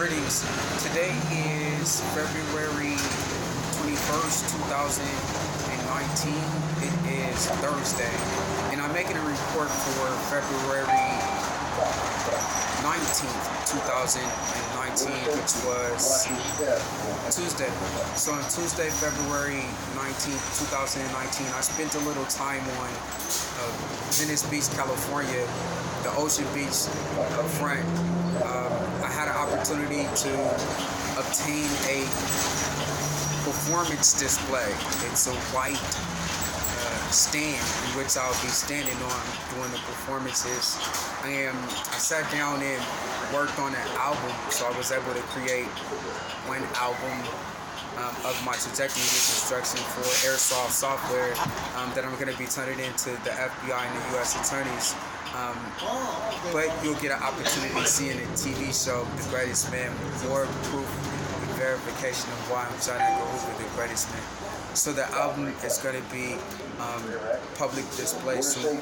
Greetings. Today is February 21st, 2019. It is Thursday, and I'm making a report for February 19th, 2019, which was Tuesday. So on Tuesday, February 19th, 2019, I spent a little time on Venice Beach, California, the Ocean Beach front. I had an opportunity to obtain a performance display. It's a white stand in which I'll be standing on during the performances. I sat down and worked on an album, so I was able to create one album of my trajectory reconstruction for airsoft software that I'm going to be turning into the FBI and the U.S. attorneys. But you'll get an opportunity to see in a TV show, The Greatest Man, more proof and verification of why I'm Edgar Hoover, the greatest man. So the album is going to be public display soon.